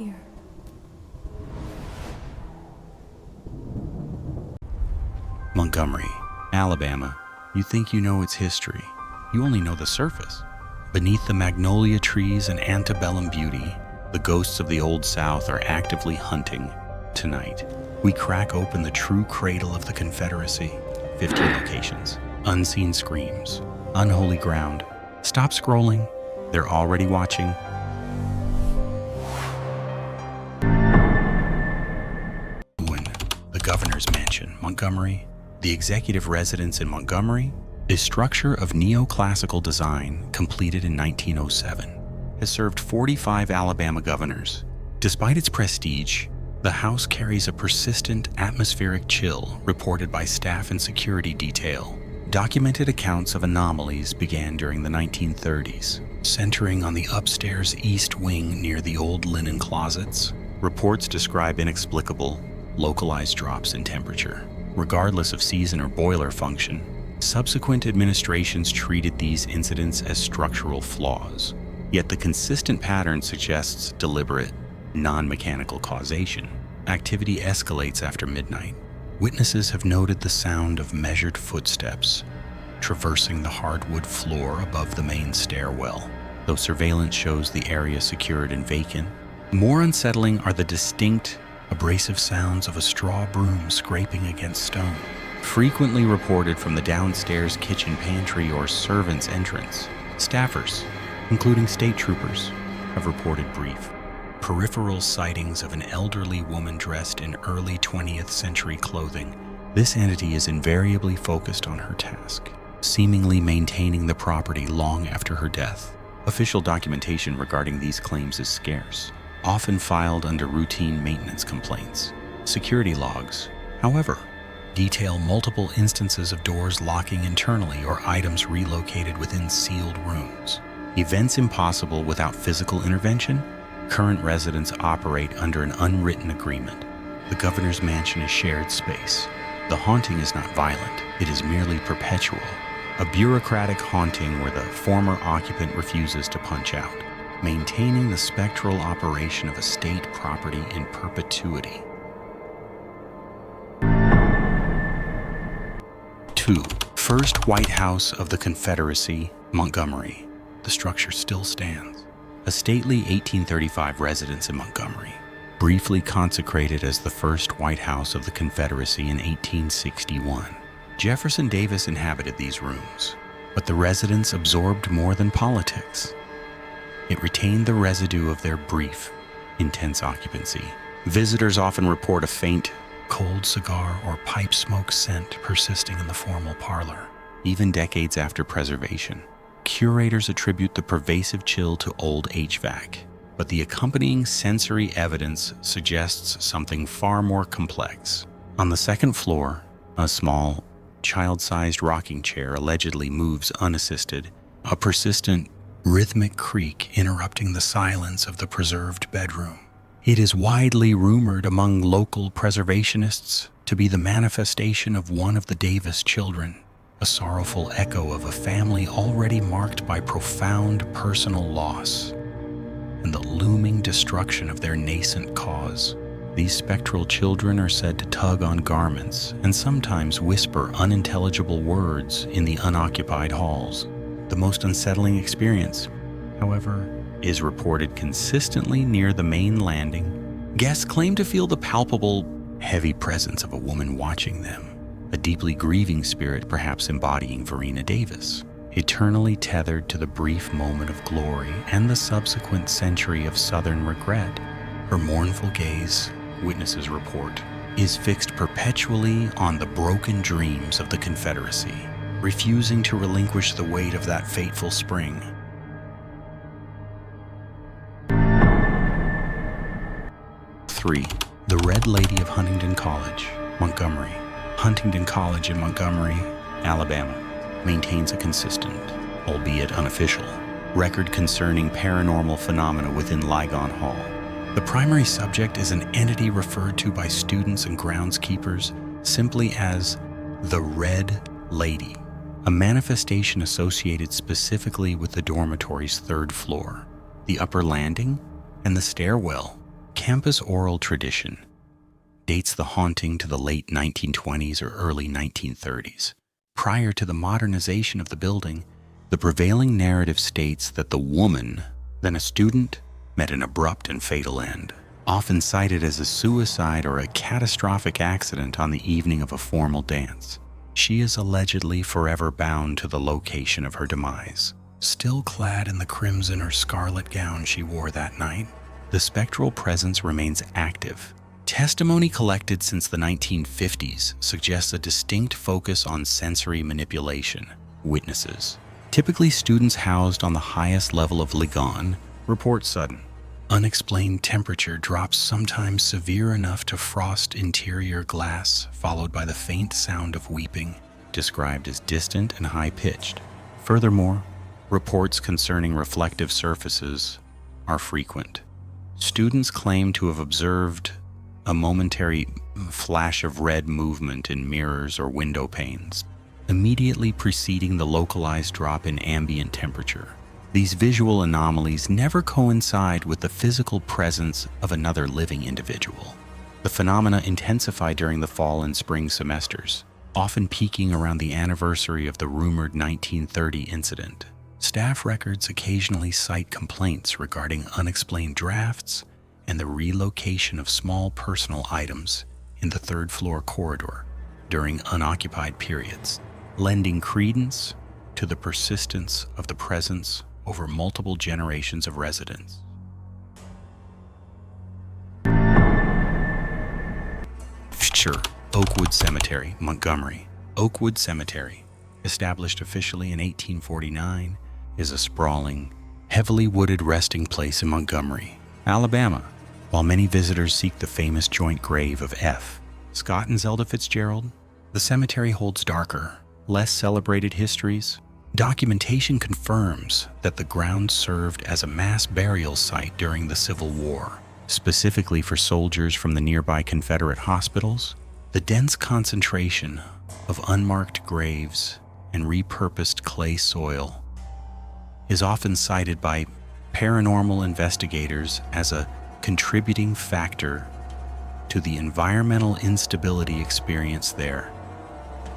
here. Montgomery, Alabama. You think you know its history. You only know the surface. Beneath the magnolia trees and antebellum beauty, the ghosts of the Old South are actively hunting. Tonight, we crack open the true cradle of the Confederacy. 15 locations, unseen screams, unholy ground. Stop scrolling. They're already watching. The governor's mansion, Montgomery. The executive residence in Montgomery, a structure of neoclassical design completed in 1907, has served 45 Alabama governors. Despite its prestige, the house carries a persistent atmospheric chill reported by staff and security detail. Documented accounts of anomalies began during the 1930s, centering on the upstairs east wing near the old linen closets. Reports describe inexplicable, localized drops in temperature. Regardless of season or boiler function, subsequent administrations treated these incidents as structural flaws. Yet the consistent pattern suggests deliberate, non-mechanical causation. Activity escalates after midnight. Witnesses have noted the sound of measured footsteps traversing the hardwood floor above the main stairwell, though surveillance shows the area secured and vacant. More unsettling are the distinct, abrasive sounds of a straw broom scraping against stone, frequently reported from the downstairs kitchen pantry or servant's entrance. Staffers, including state troopers, have reported brief, peripheral sightings of an elderly woman dressed in early 20th century clothing. This entity is invariably focused on her task, seemingly maintaining the property long after her death. Official documentation regarding these claims is scarce, often filed under routine maintenance complaints. Security logs, however, detail multiple instances of doors locking internally or items relocated within sealed rooms. Events impossible without physical intervention, current residents operate under an unwritten agreement. The governor's mansion is shared space. The haunting is not violent, it is merely perpetual, a bureaucratic haunting where the former occupant refuses to punch out, maintaining the spectral operation of a state property in perpetuity. 2. First White House of the Confederacy, Montgomery. The structure still stands. A stately 1835 residence in Montgomery, briefly consecrated as the first White House of the Confederacy in 1861. Jefferson Davis inhabited these rooms, but the residence absorbed more than politics. It retained the residue of their brief, intense occupancy. Visitors often report a faint, cold cigar or pipe smoke scent persisting in the formal parlor, even decades after preservation. Curators attribute the pervasive chill to old HVAC, but the accompanying sensory evidence suggests something far more complex. On the second floor, a small, child-sized rocking chair allegedly moves unassisted, a persistent, rhythmic creak interrupting the silence of the preserved bedroom. It is widely rumored among local preservationists to be the manifestation of one of the Davis children, a sorrowful echo of a family already marked by profound personal loss and the looming destruction of their nascent cause. These spectral children are said to tug on garments and sometimes whisper unintelligible words in the unoccupied halls. The most unsettling experience, however, is reported consistently near the main landing. Guests claim to feel the palpable, heavy presence of a woman watching them, a deeply grieving spirit perhaps embodying Verena Davis, eternally tethered to the brief moment of glory and the subsequent century of Southern regret. Her mournful gaze, witnesses report, is fixed perpetually on the broken dreams of the Confederacy, refusing to relinquish the weight of that fateful spring. 3. The Red Lady of Huntingdon College, Montgomery. Huntingdon College in Montgomery, Alabama, maintains a consistent, albeit unofficial, record concerning paranormal phenomena within Lygon Hall. The primary subject is an entity referred to by students and groundskeepers simply as the Red Lady, a manifestation associated specifically with the dormitory's third floor. The upper landing and the stairwell campus oral tradition dates the haunting to the late 1920s or early 1930s. Prior to the modernization of the building, the prevailing narrative states that the woman, then a student, met an abrupt and fatal end, often cited as a suicide or a catastrophic accident on the evening of a formal dance. She is allegedly forever bound to the location of her demise. Still clad in the crimson or scarlet gown she wore that night, the spectral presence remains active. Testimony collected since the 1950s suggests a distinct focus on sensory manipulation. Witnesses, typically students housed on the highest level of Ligon, report sudden, unexplained temperature drops, sometimes severe enough to frost interior glass, followed by the faint sound of weeping, described as distant and high-pitched. Furthermore, reports concerning reflective surfaces are frequent. Students claim to have observed a momentary flash of red movement in mirrors or window panes, immediately preceding the localized drop in ambient temperature. These visual anomalies never coincide with the physical presence of another living individual. The phenomena intensify during the fall and spring semesters, often peaking around the anniversary of the rumored 1930 incident. Staff records occasionally cite complaints regarding unexplained drafts and the relocation of small personal items in the third-floor corridor during unoccupied periods, lending credence to the persistence of the presence over multiple generations of residents. Sure. Oakwood Cemetery, Montgomery. Oakwood Cemetery, established officially in 1849, is a sprawling, heavily wooded resting place in Montgomery, Alabama. While many visitors seek the famous joint grave of F. Scott and Zelda Fitzgerald, the cemetery holds darker, less celebrated histories. Documentation confirms that the ground served as a mass burial site during the Civil War, specifically for soldiers from the nearby Confederate hospitals. The dense concentration of unmarked graves and repurposed clay soil is often cited by paranormal investigators as a contributing factor to the environmental instability experienced there,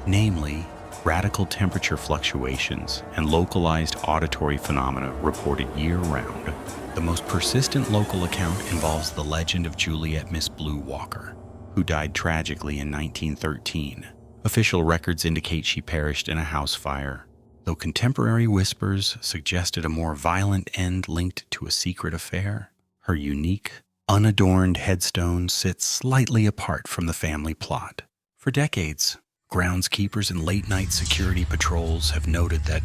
namely radical temperature fluctuations and localized auditory phenomena reported year-round. The most persistent local account involves the legend of Juliet Miss Blue Walker, who died tragically in 1913. Official records indicate she perished in a house fire, though contemporary whispers suggested a more violent end linked to a secret affair. Her unique, unadorned headstone sits slightly apart from the family plot. For decades, groundskeepers and late-night security patrols have noted that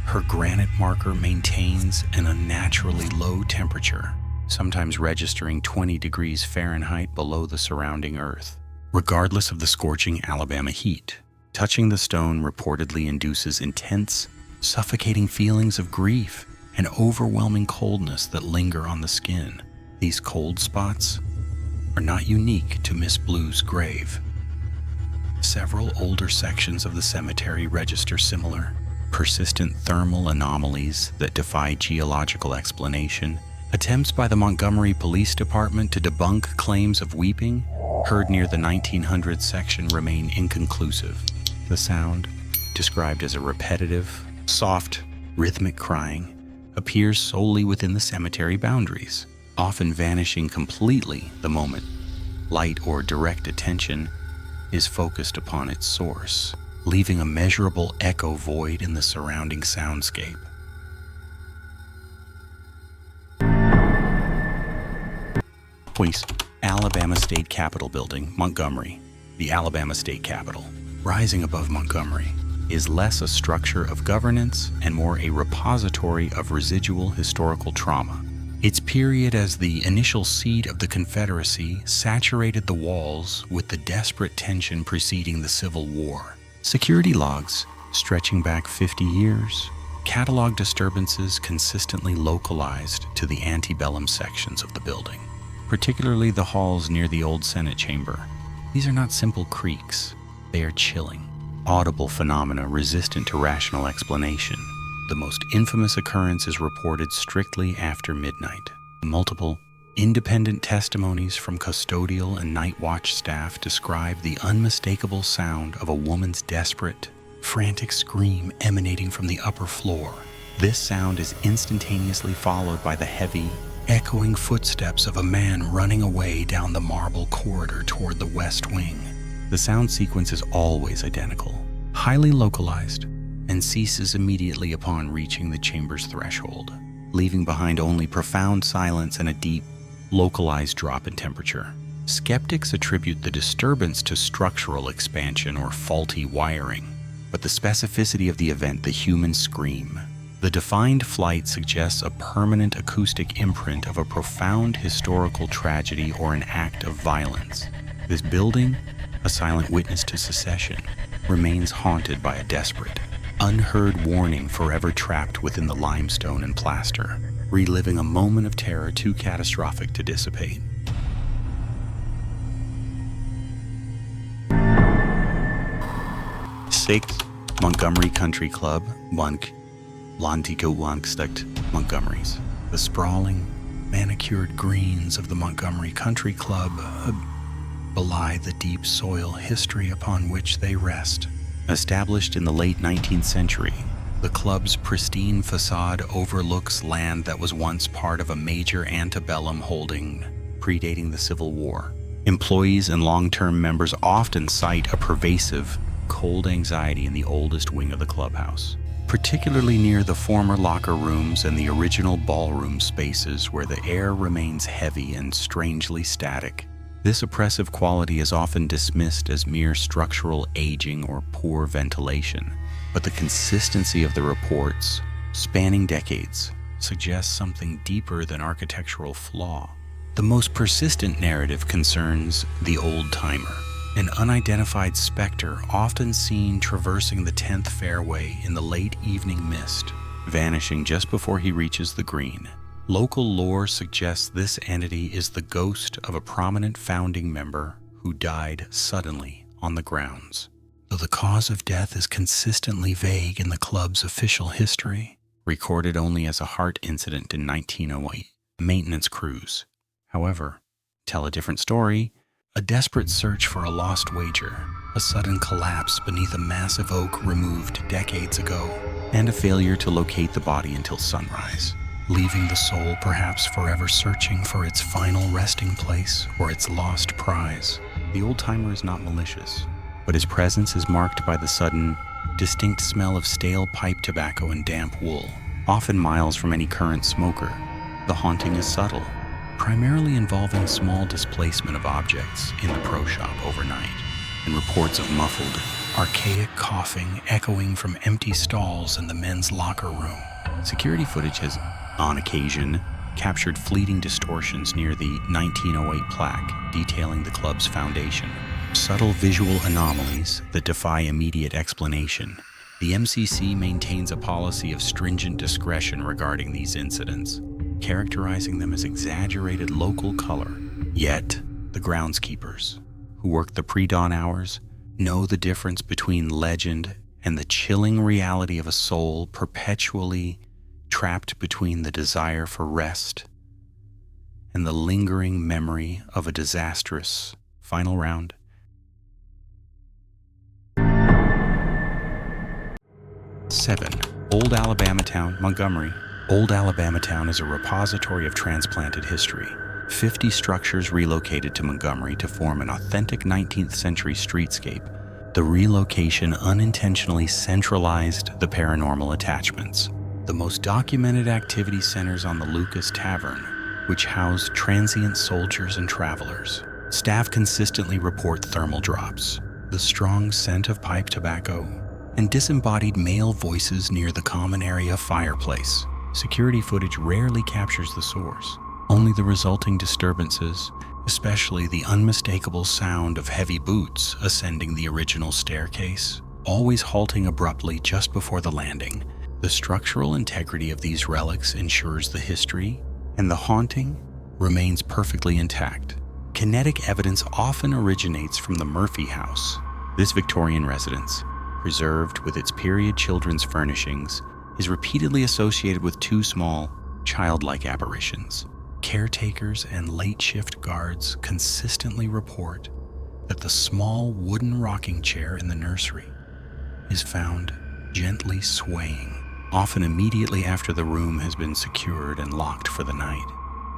her granite marker maintains an unnaturally low temperature, sometimes registering 20 degrees Fahrenheit below the surrounding earth. Regardless of the scorching Alabama heat, touching the stone reportedly induces intense, suffocating feelings of grief and overwhelming coldness that linger on the skin. These cold spots are not unique to Miss Blue's grave. Several older sections of the cemetery register similar, persistent thermal anomalies that defy geological explanation. Attempts by the Montgomery Police Department to debunk claims of weeping heard near the 1900 section remain inconclusive. The sound, described as a repetitive, soft, rhythmic crying, appears solely within the cemetery boundaries, often vanishing completely the moment light or direct attention is focused upon its source, leaving a measurable echo void in the surrounding soundscape. Please. Alabama State Capitol Building, Montgomery. The Alabama State Capitol, rising above Montgomery, is less a structure of governance and more a repository of residual historical trauma. Its period as the initial seat of the Confederacy saturated the walls with the desperate tension preceding the Civil War. Security logs, stretching back 50 years, catalog disturbances consistently localized to the antebellum sections of the building, particularly the halls near the old Senate chamber. These are not simple creaks, they are chilling, audible phenomena resistant to rational explanation. The most infamous occurrence is reported strictly after midnight. Multiple Independent testimonies from custodial and night watch staff describe the unmistakable sound of a woman's desperate, frantic scream emanating from the upper floor. This sound is instantaneously followed by the heavy, echoing footsteps of a man running away down the marble corridor toward the west wing. The sound sequence is always identical, highly localized, and ceases immediately upon reaching the chamber's threshold, leaving behind only profound silence and a deep, localized drop in temperature. Skeptics attribute the disturbance to structural expansion or faulty wiring, but the specificity of the event, the human scream, the defined flight suggests a permanent acoustic imprint of a profound historical tragedy or an act of violence. This building, a silent witness to secession, remains haunted by a desperate, unheard warning forever trapped within the limestone and plaster, reliving a moment of terror too catastrophic to dissipate. Six, Montgomery Country Club, Montgomery's. The sprawling, manicured greens of the Montgomery Country Club belie the deep soil history upon which they rest. Established in the late 19th century, the club's pristine facade overlooks land that was once part of a major antebellum holding predating the Civil War. Employees and long-term members often cite a pervasive, cold anxiety in the oldest wing of the clubhouse, particularly near the former locker rooms and the original ballroom spaces where the air remains heavy and strangely static. This oppressive quality is often dismissed as mere structural aging or poor ventilation, but the consistency of the reports, spanning decades, suggests something deeper than architectural flaw. The most persistent narrative concerns the old-timer, an unidentified specter often seen traversing the 10th fairway in the late evening mist, vanishing just before he reaches the green. Local lore suggests this entity is the ghost of a prominent founding member who died suddenly on the grounds. Though the cause of death is consistently vague in the club's official history, recorded only as a heart incident in 1908, maintenance crews, however, tell a different story: a desperate search for a lost wager, a sudden collapse beneath a massive oak removed decades ago, and a failure to locate the body until sunrise, leaving the soul perhaps forever searching for its final resting place or its lost prize. The old-timer is not malicious, but his presence is marked by the sudden, distinct smell of stale pipe tobacco and damp wool, often miles from any current smoker. The haunting is subtle, primarily involving small displacement of objects in the pro shop overnight, and reports of muffled, archaic coughing echoing from empty stalls in the men's locker room. Security footage has, on occasion, captured fleeting distortions near the 1908 plaque detailing the club's foundation. Subtle visual anomalies that defy immediate explanation. The MCC maintains a policy of stringent discretion regarding these incidents, characterizing them as exaggerated local color. Yet, the groundskeepers, who work the pre-dawn hours, know the difference between legend and the chilling reality of a soul perpetually trapped between the desire for rest and the lingering memory of a disastrous final round. Seven, Old Alabama Town, Montgomery. Old Alabama Town is a repository of transplanted history. 50 structures relocated to Montgomery to form an authentic 19th century streetscape. The relocation unintentionally centralized the paranormal attachments. The most documented activity centers on the Lucas Tavern, which housed transient soldiers and travelers. Staff consistently report thermal drops, the strong scent of pipe tobacco, and disembodied male voices near the common area fireplace. Security footage rarely captures the source. Only the resulting disturbances, especially the unmistakable sound of heavy boots ascending the original staircase, always halting abruptly just before the landing. The structural integrity of these relics ensures the history, and the haunting remains perfectly intact. Kinetic evidence often originates from the Murphy House. This Victorian residence, preserved with its period children's furnishings, is repeatedly associated with two small, childlike apparitions. caretakers and late shift guards consistently report that the small wooden rocking chair in the nursery is found gently swaying, often immediately after the room has been secured and locked for the night.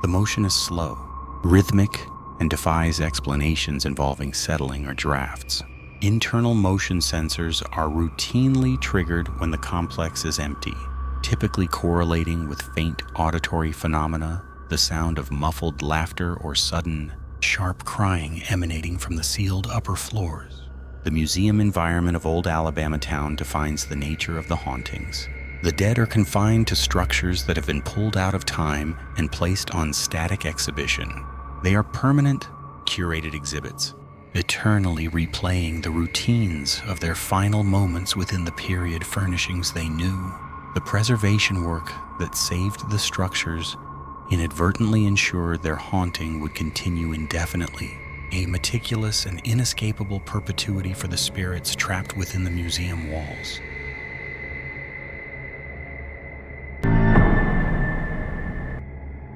The motion is slow, rhythmic, and defies explanations involving settling or drafts. Internal motion sensors are routinely triggered when the complex is empty, typically correlating with faint auditory phenomena, the sound of muffled laughter or sudden, sharp crying emanating from the sealed upper floors. The museum environment of Old Alabama Town defines the nature of the hauntings. The dead are confined to structures that have been pulled out of time and placed on static exhibition. They are permanent, curated exhibits, eternally replaying the routines of their final moments within the period furnishings they knew. The preservation work that saved the structures inadvertently ensured their haunting would continue indefinitely, a meticulous and inescapable perpetuity for the spirits trapped within the museum walls.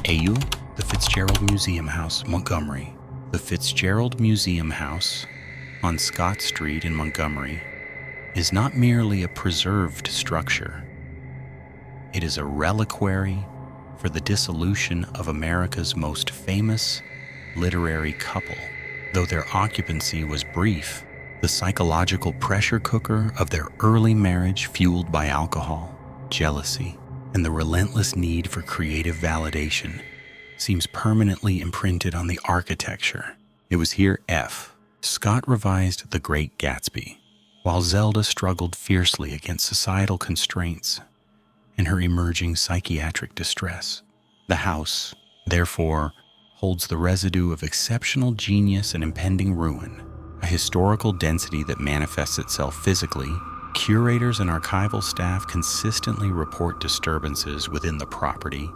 AU, the Fitzgerald Museum House, Montgomery. The Fitzgerald Museum House on Scott Street in Montgomery is not merely a preserved structure. It is a reliquary for the dissolution of America's most famous literary couple. Though their occupancy was brief, the psychological pressure cooker of their early marriage, fueled by alcohol, jealousy, and the relentless need for creative validation, seems permanently imprinted on the architecture. It was here Scott revised The Great Gatsby, while Zelda struggled fiercely against societal constraints and her emerging psychiatric distress. The house, therefore, holds the residue of exceptional genius and impending ruin, a historical density that manifests itself physically. Curators and archival staff consistently report disturbances within the property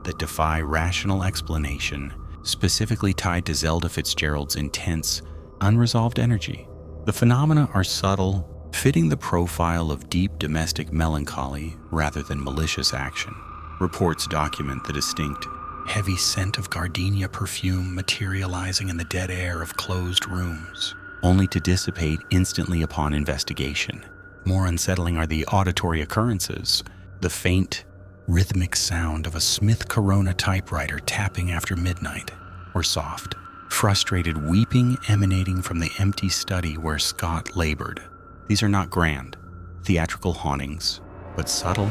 that defy rational explanation, specifically tied to Zelda Fitzgerald's intense, unresolved energy. The phenomena are subtle, fitting the profile of deep domestic melancholy rather than malicious action. Reports document the distinct, heavy scent of gardenia perfume materializing in the dead air of closed rooms, only to dissipate instantly upon investigation. More unsettling are the auditory occurrences, the faint, rhythmic sound of a Smith Corona typewriter tapping after midnight, or soft, frustrated weeping emanating from the empty study where Scott labored. These are not grand, theatrical hauntings, but subtle,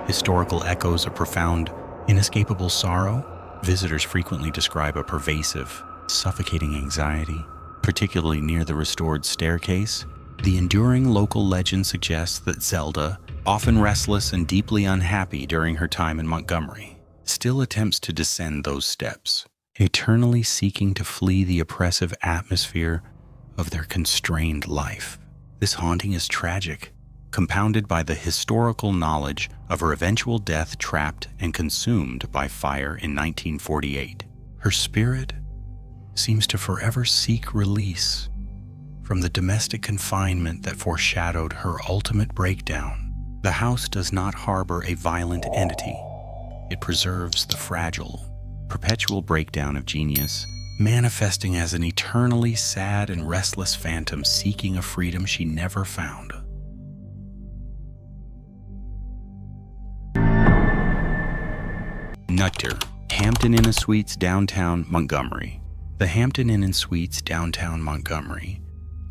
historical echoes of profound, inescapable sorrow. Visitors frequently describe a pervasive, suffocating anxiety, particularly near the restored staircase. The enduring local legend suggests that Zelda, often restless and deeply unhappy during her time in Montgomery, still attempts to descend those steps, eternally seeking to flee the oppressive atmosphere of their constrained life. This haunting is tragic, compounded by the historical knowledge of her eventual death trapped and consumed by fire in 1948. Her spirit seems to forever seek release from the domestic confinement that foreshadowed her ultimate breakdown. The house does not harbor a violent entity. It preserves the fragile, perpetual breakdown of genius, manifesting as an eternally sad and restless phantom seeking a freedom she never found. Nutter, Hampton Inn & Suites, downtown Montgomery. The Hampton Inn & Suites, downtown Montgomery,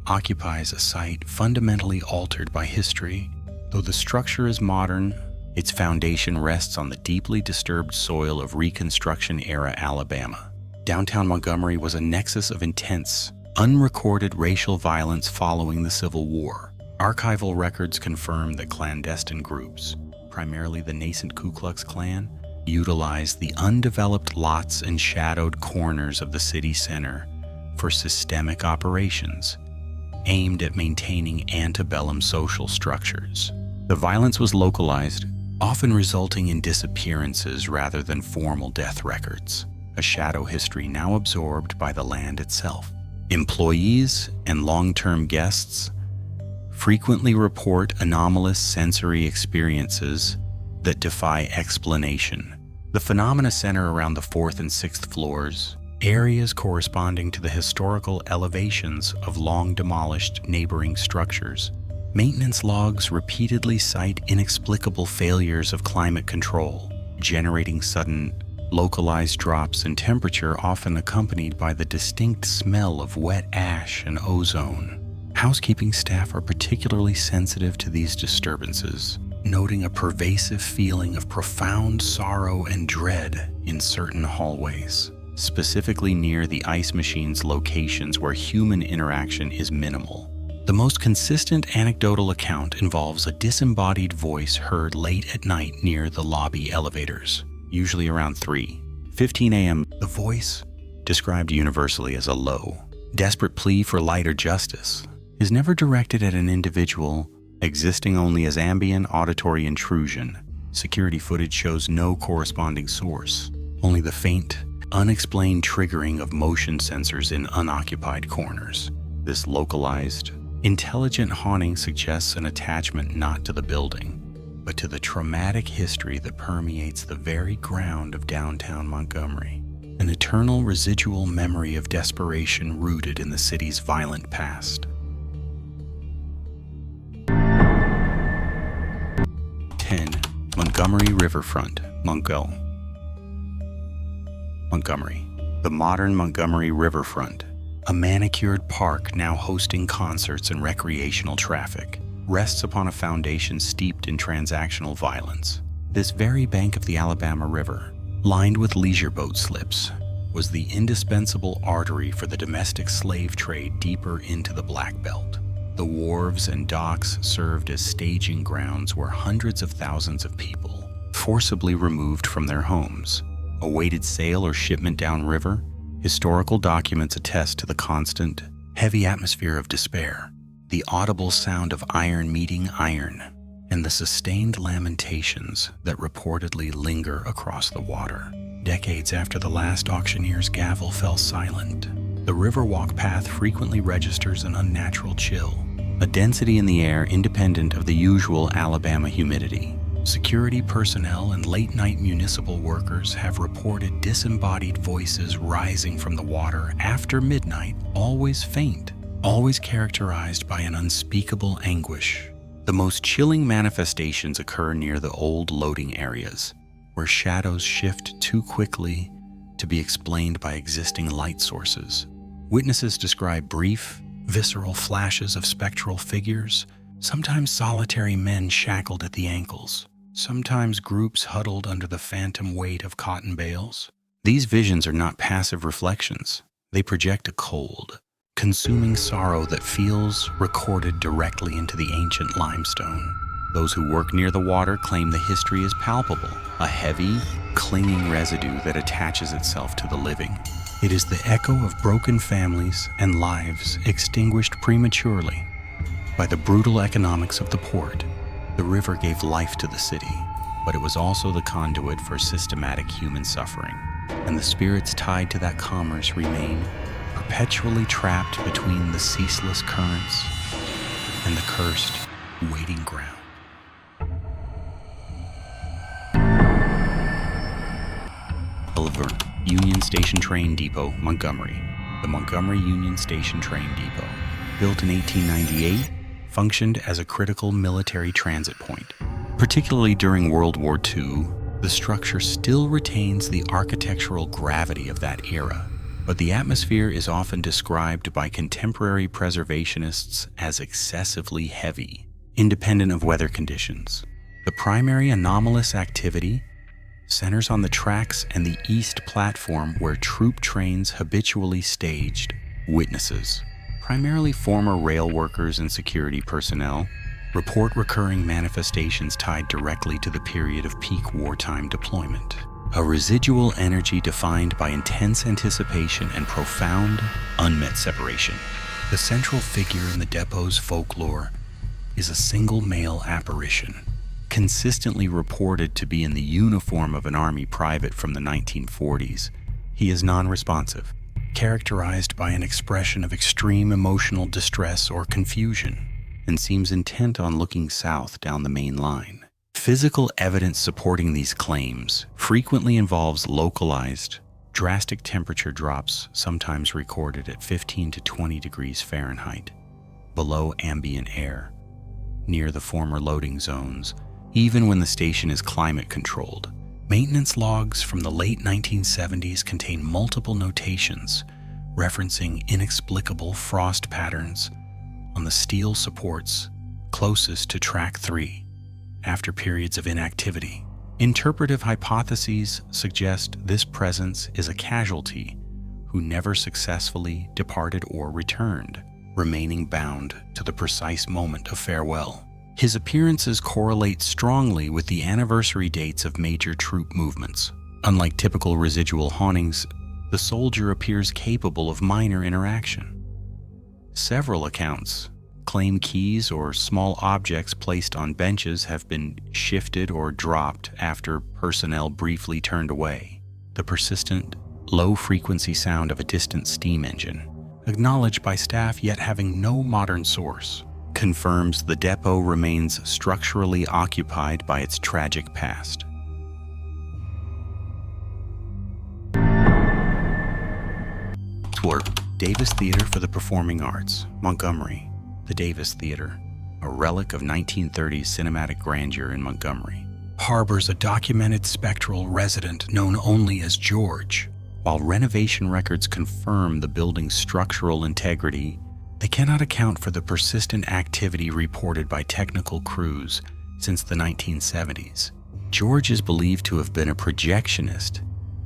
occupies a site fundamentally altered by history. Though the structure is modern, its foundation rests on the deeply disturbed soil of Reconstruction-era Alabama. Downtown Montgomery was a nexus of intense, unrecorded racial violence following the Civil War. Archival records confirm that clandestine groups, primarily the nascent Ku Klux Klan, utilized the undeveloped lots and shadowed corners of the city center for systemic operations aimed at maintaining antebellum social structures. The violence was localized, often resulting in disappearances rather than formal death records, a shadow history now absorbed by the land itself. Employees and long-term guests frequently report anomalous sensory experiences that defy explanation. The phenomena center around the 4th and 6th floors, areas corresponding to the historical elevations of long-demolished neighboring structures. Maintenance logs repeatedly cite inexplicable failures of climate control, generating sudden, localized drops in temperature often accompanied by the distinct smell of wet ash and ozone. Housekeeping staff are particularly sensitive to these disturbances, noting a pervasive feeling of profound sorrow and dread in certain hallways, specifically near the ice machine's locations where human interaction is minimal. The most consistent anecdotal account involves a disembodied voice heard late at night near the lobby elevators, usually around 3:15 a.m. The voice, described universally as a low, desperate plea for light or justice, is never directed at an individual, existing only as ambient auditory intrusion. Security footage shows no corresponding source, only the faint, unexplained triggering of motion sensors in unoccupied corners. This localized, intelligent haunting suggests an attachment not to the building, but to the traumatic history that permeates the very ground of downtown Montgomery, an eternal residual memory of desperation rooted in the city's violent past. 10. Montgomery Riverfront, Montgomery. The modern Montgomery Riverfront, a manicured park now hosting concerts and recreational traffic, rests upon a foundation steeped in transactional violence. This very bank of the Alabama River, lined with leisure boat slips, was the indispensable artery for the domestic slave trade deeper into the Black Belt. The wharves and docks served as staging grounds where hundreds of thousands of people, forcibly removed from their homes, awaited sale or shipment downriver. Historical documents attest to the constant, heavy atmosphere of despair, the audible sound of iron meeting iron, and the sustained lamentations that reportedly linger across the water. Decades after the last auctioneer's gavel fell silent, the Riverwalk path frequently registers an unnatural chill, a density in the air independent of the usual Alabama humidity. Security personnel and late-night municipal workers have reported disembodied voices rising from the water after midnight, always faint, always characterized by an unspeakable anguish. The most chilling manifestations occur near the old loading areas, where shadows shift too quickly to be explained by existing light sources. Witnesses describe brief, visceral flashes of spectral figures, sometimes solitary men shackled at the ankles, sometimes groups huddled under the phantom weight of cotton bales. These visions are not passive reflections. They project a cold, consuming sorrow that feels recorded directly into the ancient limestone. Those who work near the water claim the history is palpable, a heavy, clinging residue that attaches itself to the living. It is the echo of broken families and lives extinguished prematurely. By the brutal economics of the port, the river gave life to the city, but it was also the conduit for systematic human suffering, and the spirits tied to that commerce remain perpetually trapped between the ceaseless currents and the cursed, waiting ground. Union Station Train Depot, Montgomery. The Montgomery Union Station Train Depot, built in 1898, functioned as a critical military transit point. Particularly during World War II, the structure still retains the architectural gravity of that era, but the atmosphere is often described by contemporary preservationists as excessively heavy, independent of weather conditions. The primary anomalous activity centers on the tracks and the east platform where troop trains habitually staged. Witnesses, primarily former rail workers and security personnel, report recurring manifestations tied directly to the period of peak wartime deployment. A residual energy defined by intense anticipation and profound, unmet separation. The central figure in the depot's folklore is a single male apparition, consistently reported to be in the uniform of an army private from the 1940s. He is non-responsive, characterized by an expression of extreme emotional distress or confusion, and seems intent on looking south down the main line. Physical evidence supporting these claims frequently involves localized, drastic temperature drops, sometimes recorded at 15 to 20 degrees Fahrenheit, below ambient air, near the former loading zones, even when the station is climate controlled. Maintenance logs from the late 1970s contain multiple notations referencing inexplicable frost patterns on the steel supports closest to Track 3 after periods of inactivity. Interpretive hypotheses suggest this presence is a casualty who never successfully departed or returned, remaining bound to the precise moment of farewell. His appearances correlate strongly with the anniversary dates of major troop movements. Unlike typical residual hauntings, the soldier appears capable of minor interaction. Several accounts claim keys or small objects placed on benches have been shifted or dropped after personnel briefly turned away. The persistent, low-frequency sound of a distant steam engine, acknowledged by staff yet having no modern source, confirms the depot remains structurally occupied by its tragic past. Tour Davis Theater for the Performing Arts, Montgomery. The Davis Theater, a relic of 1930s cinematic grandeur in Montgomery, harbors a documented spectral resident known only as George. While renovation records confirm the building's structural integrity, they cannot account for the persistent activity reported by technical crews since the 1970s. George is believed to have been a projectionist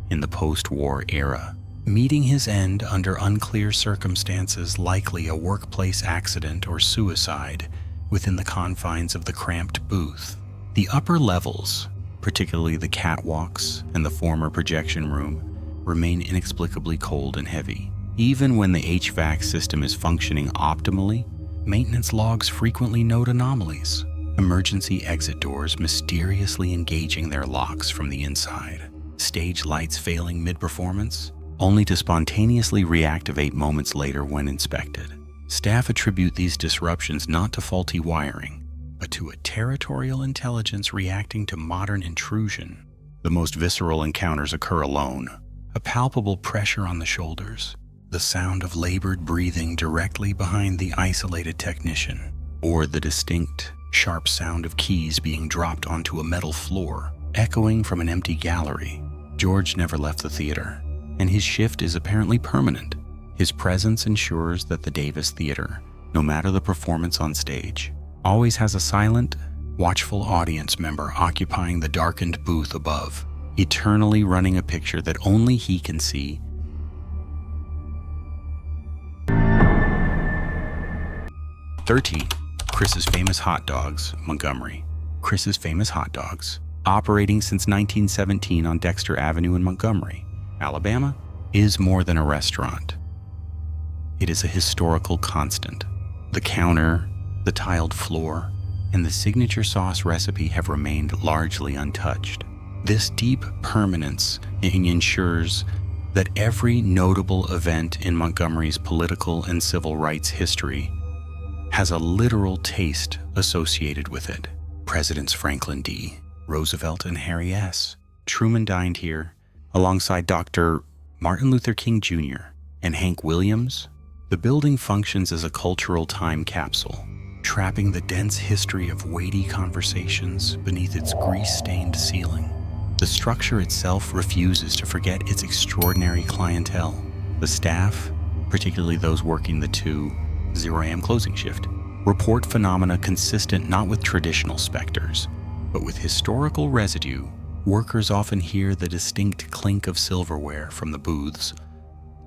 in the post-war era, meeting his end under unclear circumstances, likely a workplace accident or suicide within the confines of the cramped booth. The upper levels, particularly the catwalks and the former projection room, remain inexplicably cold and heavy. Even when the HVAC system is functioning optimally, maintenance logs frequently note anomalies. Emergency exit doors mysteriously engaging their locks from the inside. Stage lights failing mid-performance, only to spontaneously reactivate moments later when inspected. Staff attribute these disruptions not to faulty wiring, but to a territorial intelligence reacting to modern intrusion. The most visceral encounters occur alone. A palpable pressure on the shoulders, the sound of labored breathing directly behind the isolated technician, or the distinct, sharp sound of keys being dropped onto a metal floor, echoing from an empty gallery. George never left the theater, and his shift is apparently permanent. His presence ensures that the Davis Theater, no matter the performance on stage, always has a silent, watchful audience member occupying the darkened booth above, eternally running a picture that only he can see. Chris's Famous Hot Dogs, Montgomery. Chris's Famous Hot Dogs, operating since 1917 on Dexter Avenue in Montgomery, Alabama, is more than a restaurant. It is a historical constant. The counter, the tiled floor, and the signature sauce recipe have remained largely untouched. This deep permanence ensures that every notable event in Montgomery's political and civil rights history has a literal taste associated with it. Presidents Franklin D., Roosevelt, and Harry S. Truman dined here, alongside Dr. Martin Luther King Jr. and Hank Williams. The building functions as a cultural time capsule, trapping the dense history of weighty conversations beneath its grease-stained ceiling. The structure itself refuses to forget its extraordinary clientele. The staff, particularly those working the 2:0 a.m. closing shift, report phenomena consistent not with traditional specters, but with historical residue. Workers often hear the distinct clink of silverware from the booths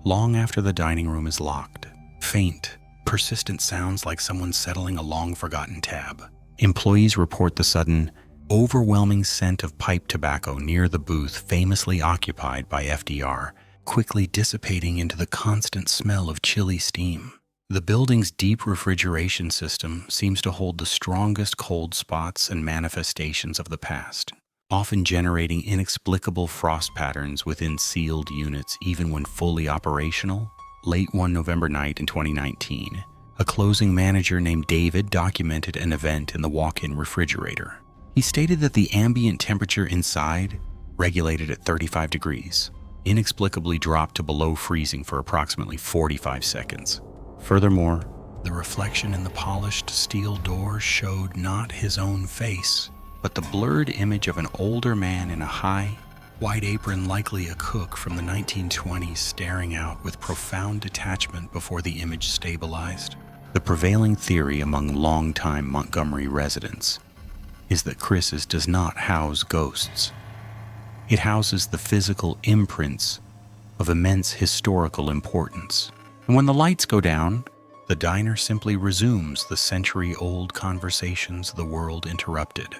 long after the dining room is locked. Faint, persistent sounds like someone settling a long-forgotten tab. Employees report the sudden, overwhelming scent of pipe tobacco near the booth famously occupied by FDR, quickly dissipating into the constant smell of chilly steam. The building's deep refrigeration system seems to hold the strongest cold spots and manifestations of the past, often generating inexplicable frost patterns within sealed units even when fully operational. Late one November night in 2019, a closing manager named David documented an event in the walk-in refrigerator. He stated that the ambient temperature inside, regulated at 35 degrees, inexplicably dropped to below freezing for approximately 45 seconds. Furthermore, the reflection in the polished steel door showed not his own face, but the blurred image of an older man in a high, white apron, likely a cook from the 1920s, staring out with profound detachment before the image stabilized. The prevailing theory among longtime Montgomery residents is that Chris's does not house ghosts. It houses the physical imprints of immense historical importance. And when the lights go down, the diner simply resumes the century-old conversations the world interrupted.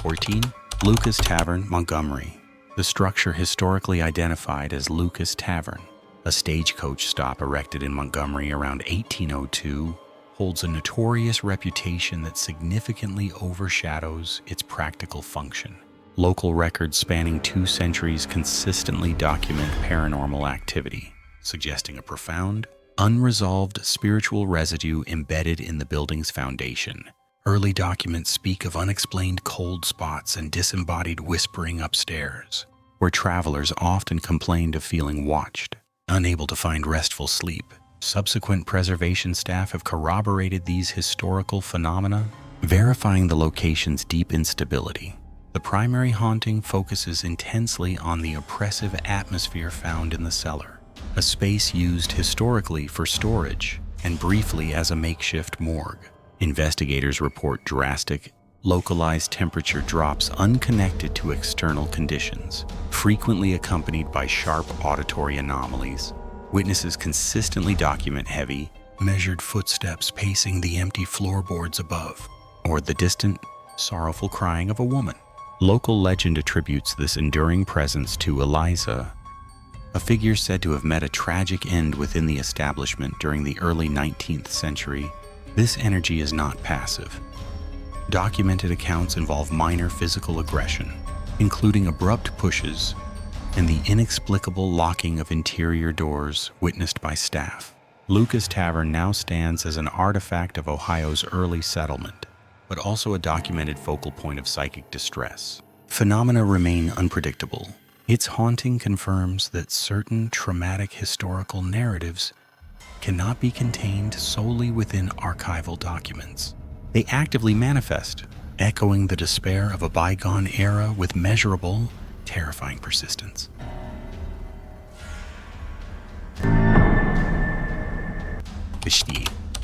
14. Lucas Tavern, Montgomery. The structure historically identified as Lucas Tavern, a stagecoach stop erected in Montgomery around 1802, holds a notorious reputation that significantly overshadows its practical function. Local records spanning 2 centuries consistently document paranormal activity, suggesting a profound, unresolved spiritual residue embedded in the building's foundation. Early documents speak of unexplained cold spots and disembodied whispering upstairs, where travelers often complained of feeling watched, unable to find restful sleep. Subsequent preservation staff have corroborated these historical phenomena, verifying the location's deep instability. The primary haunting focuses intensely on the oppressive atmosphere found in the cellar, a space used historically for storage and briefly as a makeshift morgue. Investigators report drastic, localized temperature drops unconnected to external conditions, frequently accompanied by sharp auditory anomalies. Witnesses consistently document heavy, measured footsteps pacing the empty floorboards above, or the distant, sorrowful crying of a woman. Local legend attributes this enduring presence to Eliza, a figure said to have met a tragic end within the establishment during the early 19th century. This energy is not passive. Documented accounts involve minor physical aggression, including abrupt pushes and the inexplicable locking of interior doors witnessed by staff. Lucas Tavern now stands as an artifact of Ohio's early settlement, but also a documented focal point of psychic distress. Phenomena remain unpredictable. Its haunting confirms that certain traumatic historical narratives cannot be contained solely within archival documents. They actively manifest, echoing the despair of a bygone era with measurable, terrifying persistence.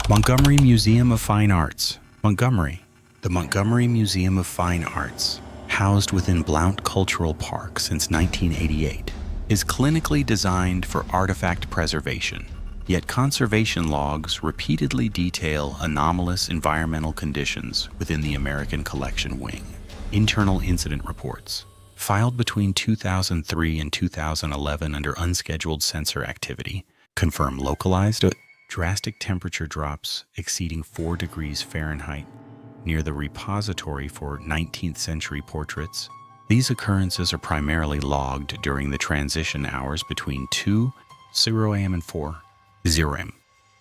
Montgomery Museum of Fine Arts. Montgomery. The Montgomery Museum of Fine Arts, housed within Blount Cultural Park since 1988, is clinically designed for artifact preservation, yet conservation logs repeatedly detail anomalous environmental conditions within the American Collection Wing. Internal incident reports, filed between 2003 and 2011 under unscheduled sensor activity, confirm localized, drastic temperature drops exceeding 4 degrees Fahrenheit near the repository for 19th century portraits. These occurrences are primarily logged during the transition hours between 2:00 a.m. and 4:00 a.m.,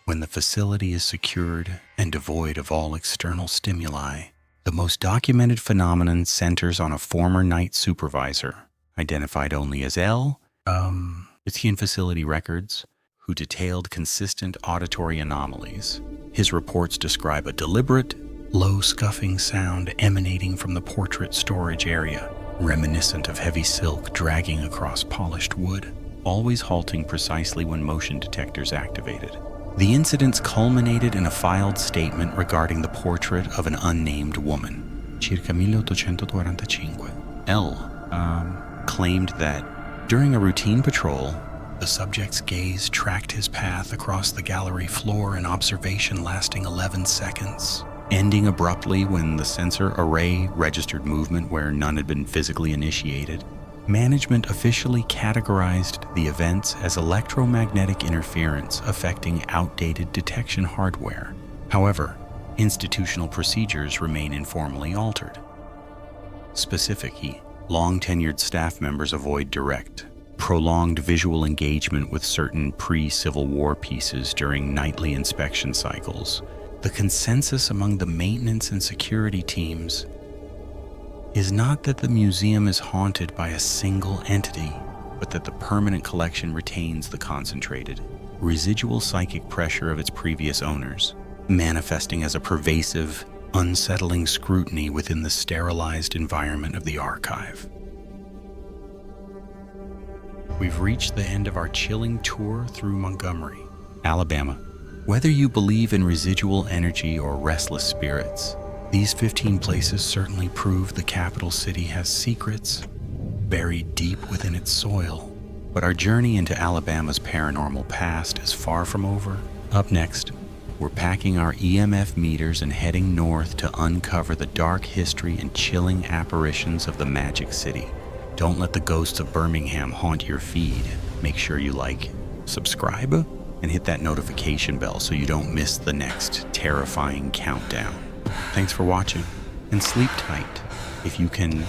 when the facility is secured and devoid of all external stimuli. The most documented phenomenon centers on a former night supervisor, identified only as L. It's in facility records, who detailed consistent auditory anomalies. His reports describe a deliberate, low scuffing sound emanating from the portrait storage area, reminiscent of heavy silk dragging across polished wood, always halting precisely when motion detectors activated. The incidents culminated in a filed statement regarding the portrait of an unnamed woman. Circa 1845. L. claimed that during a routine patrol, the subject's gaze tracked his path across the gallery floor, an observation lasting 11 seconds, ending abruptly when the sensor array registered movement where none had been physically initiated. Management officially categorized the events as electromagnetic interference affecting outdated detection hardware. However, institutional procedures remain informally altered. Specifically, long-tenured staff members avoid direct, prolonged visual engagement with certain pre-Civil War pieces during nightly inspection cycles, The consensus among the maintenance and security teams is not that the museum is haunted by a single entity, but that the permanent collection retains the concentrated, residual psychic pressure of its previous owners, manifesting as a pervasive, unsettling scrutiny within the sterilized environment of the archive. We've reached the end of our chilling tour through Montgomery, Alabama. Whether you believe in residual energy or restless spirits, these 15 places certainly prove the capital city has secrets buried deep within its soil. But our journey into Alabama's paranormal past is far from over. Up next, we're packing our EMF meters and heading north to uncover the dark history and chilling apparitions of the Magic City. Don't let the ghosts of Birmingham haunt your feed. Make sure you like, subscribe, and hit that notification bell so you don't miss the next terrifying countdown. Thanks for watching, and sleep tight. If you can